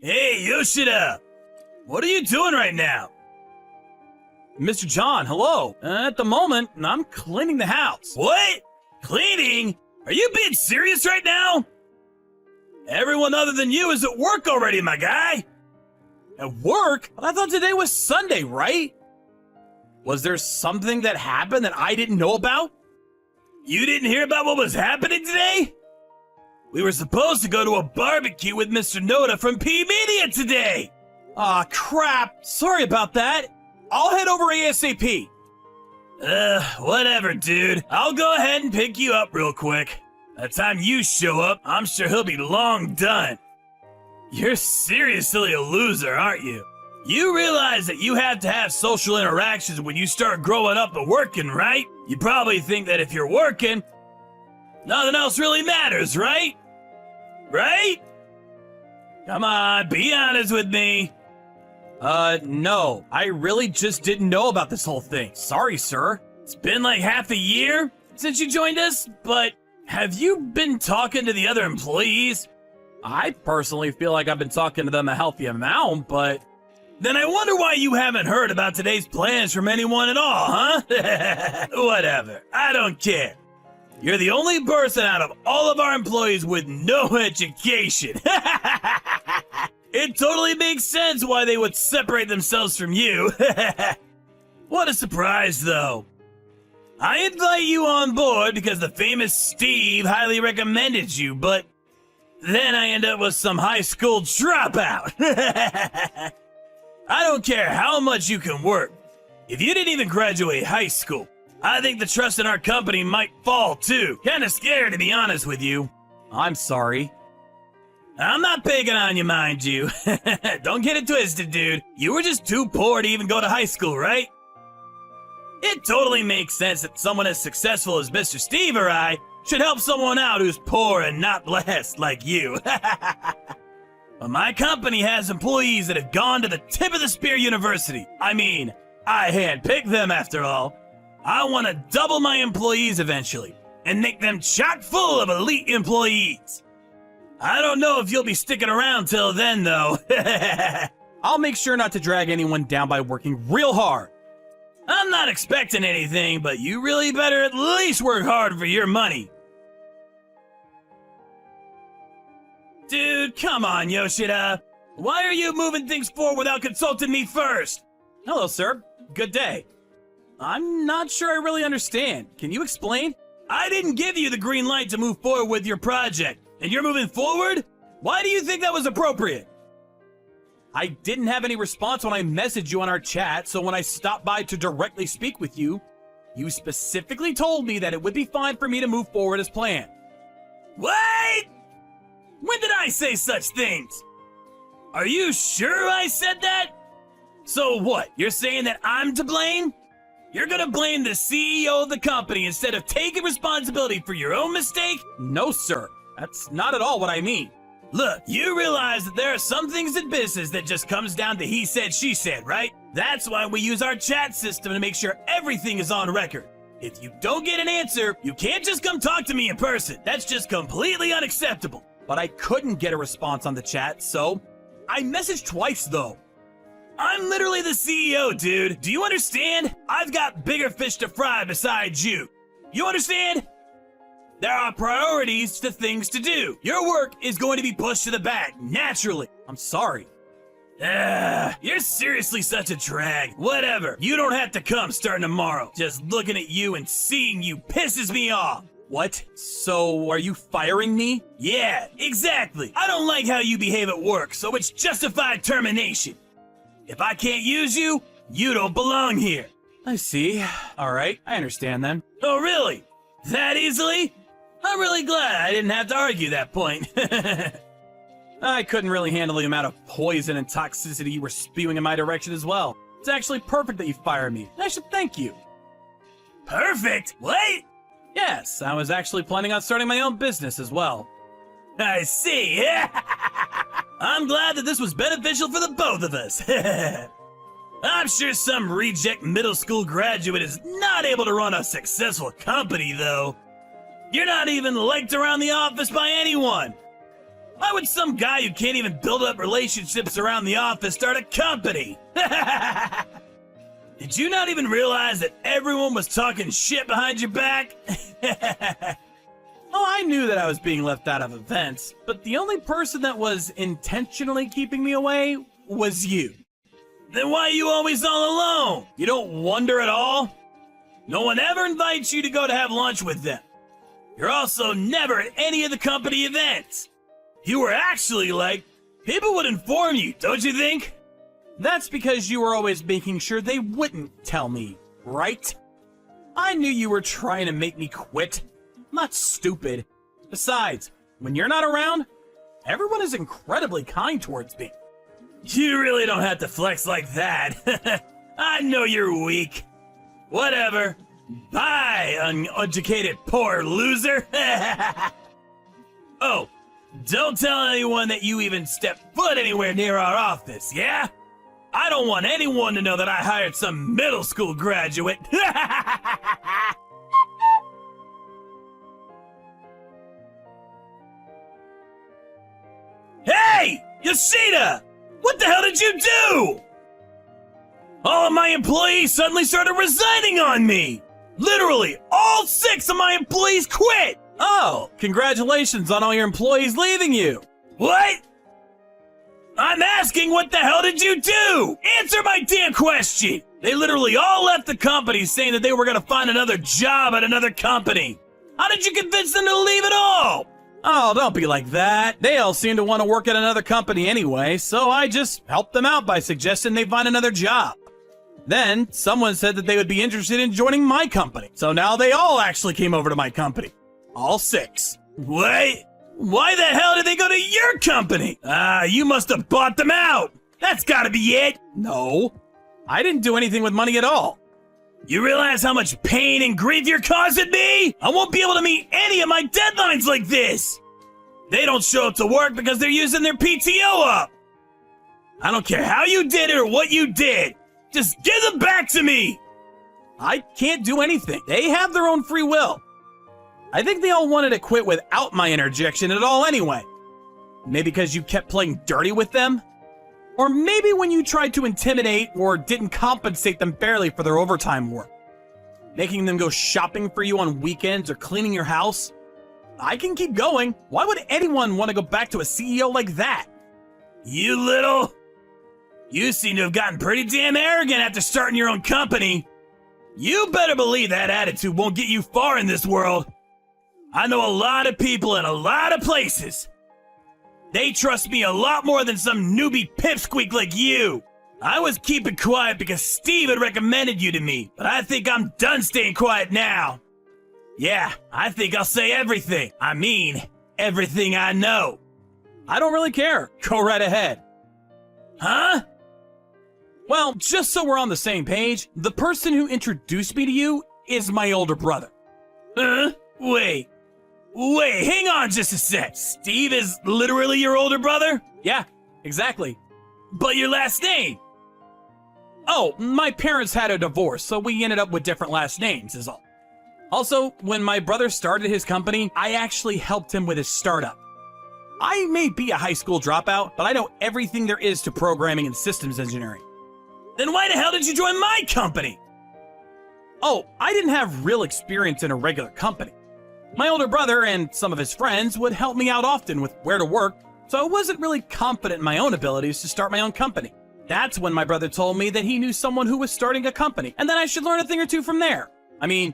Hey, Yoshida! What are you doing right now? Mr. John, hello. At the moment, I'm cleaning the house. What? Cleaning? Are you being serious right now? Everyone other than you is at work already, my guy. At work? I thought today was Sunday, right? Was there something that happened that I didn't know about? You didn't hear about what was happening today? We were supposed to go to a barbecue with Mr. Noda from P-Media today. Aw, crap. Sorry about that. I'll head over ASAP. Whatever, dude. I'll go ahead and pick you up real quick. By the time you show up, I'm sure he'll be long done. You're seriously a loser, aren't you? You realize that you have to have social interactions when you start growing up and working, right? You probably think that if you're working, nothing else really matters, right? Right? Come on, be honest with me. No. I really just didn't know about this whole thing. Sorry, sir. It's been like half a year since you joined us, but have you been talking to the other employees? I personally feel like I've been talking to them a healthy amount, but... Then I wonder why you haven't heard about today's plans from anyone at all, huh? Whatever. I don't care. You're the only person out of all of our employees with no education. It totally makes sense why they would separate themselves from you. What a surprise, though. I invite you on board because the famous Steve highly recommended you, but then I end up with some high school dropout. I don't care how much you can work. If you didn't even graduate high school, I think the trust in our company might fall too. Kinda scared, to be honest with you. I'm sorry. I'm not picking on you, mind you. Don't get it twisted, dude. You were just too poor to even go to high school, right? It totally makes sense that someone as successful as Mr. Steve or I should help someone out who's poor and not blessed like you. But my company has employees that have gone to the tip of the spear university. I mean, I handpicked them after all. I want to double my employees eventually and make them chock full of elite employees. I don't know if you'll be sticking around till then, though. I'll make sure not to drag anyone down by working real hard. I'm not expecting anything, but you really better at least work hard for your money. Dude, come on, Yoshida. Why are you moving things forward without consulting me first? Hello, sir. Good day. I'm not sure I really understand. Can you explain? I didn't give you the green light to move forward with your project, and you're moving forward? Why do you think that was appropriate? I didn't have any response when I messaged you on our chat, so when I stopped by to directly speak with you, you specifically told me that it would be fine for me to move forward as planned. What? When did I say such things? Are you sure I said that? So what, you're saying that I'm to blame? You're gonna blame the CEO of the company instead of taking responsibility for your own mistake? No, sir. That's not at all what I mean. Look, you realize that there are some things in business that just comes down to he said, she said, right? That's why we use our chat system to make sure everything is on record. If you don't get an answer, you can't just come talk to me in person. That's just completely unacceptable. But I couldn't get a response on the chat, so I messaged twice, though. I'm literally the CEO, dude. Do you understand? I've got bigger fish to fry besides you. You understand? There are priorities to things to do. Your work is going to be pushed to the back, naturally. I'm sorry. You're seriously such a drag. Whatever. You don't have to come starting tomorrow. Just looking at you and seeing you pisses me off. What? So, are you firing me? Yeah, exactly. I don't like how you behave at work, so it's justified termination. If I can't use you, you don't belong here. I see. All right, I understand then. Oh, really? That easily? I'm really glad I didn't have to argue that point. I couldn't really handle the amount of poison and toxicity you were spewing in my direction as well. It's actually perfect that you fired me. I should thank you. Perfect? What? Yes, I was actually planning on starting my own business as well. I see. I'm glad that this was beneficial for the both of us. I'm sure some reject middle school graduate is not able to run a successful company, though. You're not even liked around the office by anyone. Why would some guy who can't even build up relationships around the office start a company? Did you not even realize that everyone was talking shit behind your back? Oh, I knew that I was being left out of events, but the only person that was intentionally keeping me away was you. Then why are you always all alone? You don't wonder at all? No one ever invites you to go to have lunch with them. You're also never at any of the company events. If you were actually like, people would inform you, don't you think? That's because you were always making sure they wouldn't tell me, right? I knew you were trying to make me quit. I'm not stupid. Besides, when you're not around, everyone is incredibly kind towards me. You really don't have to flex like that. I know you're weak. Whatever. Bye, uneducated poor loser. Oh, don't tell anyone that you even stepped foot anywhere near our office, yeah? I don't want anyone to know that I hired some middle school graduate. Hey, Yoshida! What the hell did you do? All of my employees suddenly started resigning on me. Literally, all 6 of my employees quit. Oh, congratulations on all your employees leaving you. What? I'm asking, what the hell did you do? Answer my damn question. They literally all left the company saying that they were gonna find another job at another company. How did you convince them to leave it all? Oh, don't be like that. They all seem to want to work at another company anyway, so I just helped them out by suggesting they find another job. Then, someone said that they would be interested in joining my company, so now they all actually came over to my company. All 6. What? Why the hell did they go to your company? You must have bought them out. That's gotta be it. No, I didn't do anything with money at all. You realize how much pain and grief you're causing me? I won't be able to meet any of my deadlines like this. They don't show up to work because they're using their PTO up. I don't care how you did it or what you did. Just give them back to me. I can't do anything. They have their own free will. I think they all wanted to quit without my interjection at all anyway. Maybe because you kept playing dirty with them? Or maybe when you tried to intimidate or didn't compensate them fairly for their overtime work. Making them go shopping for you on weekends or cleaning your house. I can keep going. Why would anyone want to go back to a CEO like that? You seem to have gotten pretty damn arrogant after starting your own company. You better believe that attitude won't get you far in this world. I know a lot of people in a lot of places. They trust me a lot more than some newbie pipsqueak like you. I was keeping quiet because Steve had recommended you to me, but I think I'm done staying quiet now. Yeah, I think I'll say everything. I mean, everything I know. I don't really care. Go right ahead. Huh? Well, just so we're on the same page, the person who introduced me to you is my older brother. Huh? Wait, hang on just a sec. Steve is literally your older brother? Yeah, exactly. But your last name? Oh, my parents had a divorce, so we ended up with different last names is all. Also, when my brother started his company, I actually helped him with his startup. I may be a high school dropout, but I know everything there is to programming and systems engineering. Then why the hell did you join my company? Oh, I didn't have real experience in a regular company. My older brother and some of his friends would help me out often with where to work, so I wasn't really confident in my own abilities to start my own company. That's when my brother told me that he knew someone who was starting a company, and then I should learn a thing or two from there. I mean,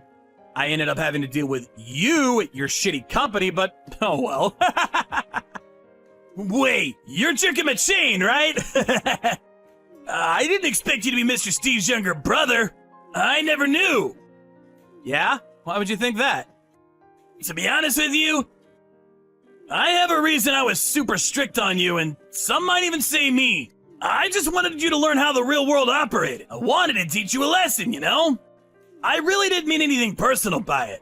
I ended up having to deal with you at your shitty company, but oh well. Wait, you're jerking my chain, right? I didn't expect you to be Mr. Steve's younger brother. I never knew. Yeah? Why would you think that? To be honest with you, I have a reason I was super strict on you, and some might even say mean. I just wanted you to learn how the real world operated. I wanted to teach you a lesson, you know? I really didn't mean anything personal by it.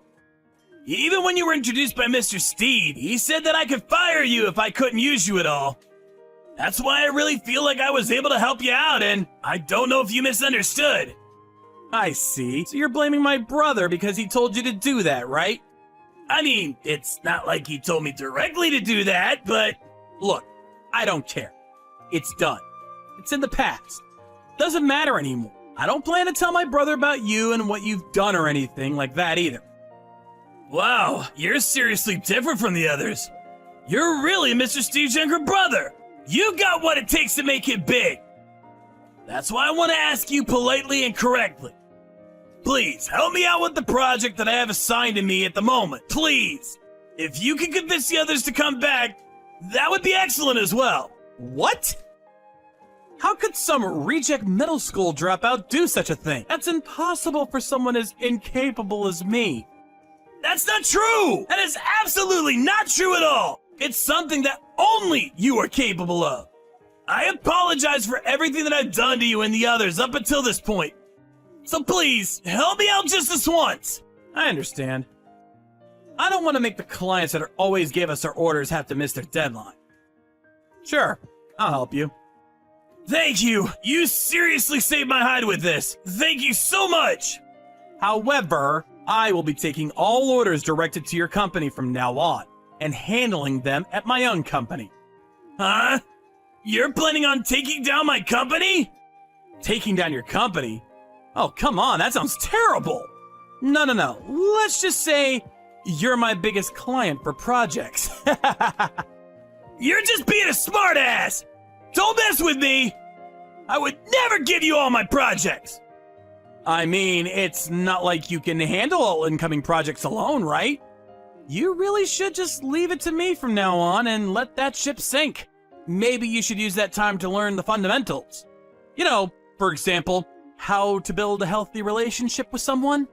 Even when you were introduced by Mr. Steve, he said that I could fire you if I couldn't use you at all. That's why I really feel like I was able to help you out, and I don't know if you misunderstood. I see. So you're blaming my brother because he told you to do that, right? I mean, it's not like he told me directly to do that, but Look, I don't care. It's done. It's in the past. Doesn't matter anymore. I don't plan to tell my brother about you and what you've done or anything like that either. Wow, you're seriously different from the others. You're really Mr. Steve's younger brother. You got what it takes to make it big. That's why I want to ask you politely and correctly. Please, help me out with the project that I have assigned to me at the moment. Please. If you can convince the others to come back, that would be excellent as well. What? How could some reject middle school dropout do such a thing? That's impossible for someone as incapable as me. That's not true! That is absolutely not true at all! It's something that only you are capable of. I apologize for everything that I've done to you and the others up until this point. So please, help me out just this once. I understand. I don't want to make the clients that always give us our orders have to miss their deadline. Sure, I'll help you. Thank you! You seriously saved my hide with this! Thank you so much! However, I will be taking all orders directed to your company from now on, and handling them at my own company. Huh? You're planning on taking down my company? Taking down your company? Oh, come on, that sounds terrible! No. Let's just say you're my biggest client for projects. You're just being a smartass! Don't mess with me! I would never give you all my projects! I mean, it's not like you can handle all incoming projects alone, right? You really should just leave it to me from now on and let that ship sink. Maybe you should use that time to learn the fundamentals. You know, for example, how to build a healthy relationship with someone.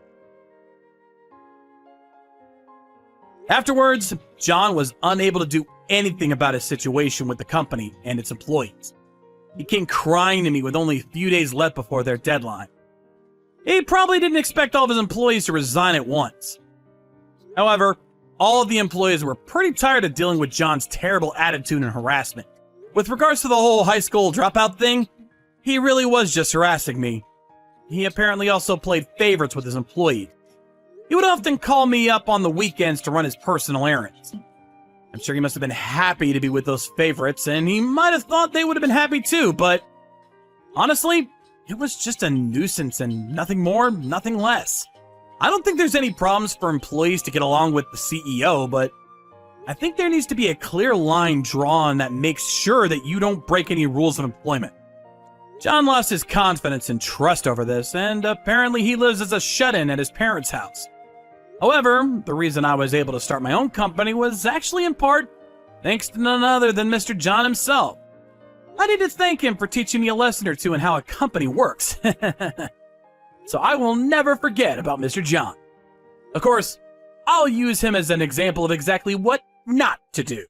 Afterwards, John was unable to do anything about his situation with the company and its employees. He came crying to me with only a few days left before their deadline. He probably didn't expect all of his employees to resign at once. However, all of the employees were pretty tired of dealing with John's terrible attitude and harassment. With regards to the whole high school dropout thing, he really was just harassing me. He apparently also played favorites with his employees. He would often call me up on the weekends to run his personal errands. I'm sure he must have been happy to be with those favorites, and he might have thought they would have been happy too, but honestly, it was just a nuisance and nothing more, nothing less. I don't think there's any problems for employees to get along with the CEO, but I think there needs to be a clear line drawn that makes sure that you don't break any rules of employment. John lost his confidence and trust over this, and apparently he lives as a shut-in at his parents' house. However, the reason I was able to start my own company was actually in part thanks to none other than Mr. John himself. I need to thank him for teaching me a lesson or two on how a company works. So I will never forget about Mr. John. Of course, I'll use him as an example of exactly what not to do.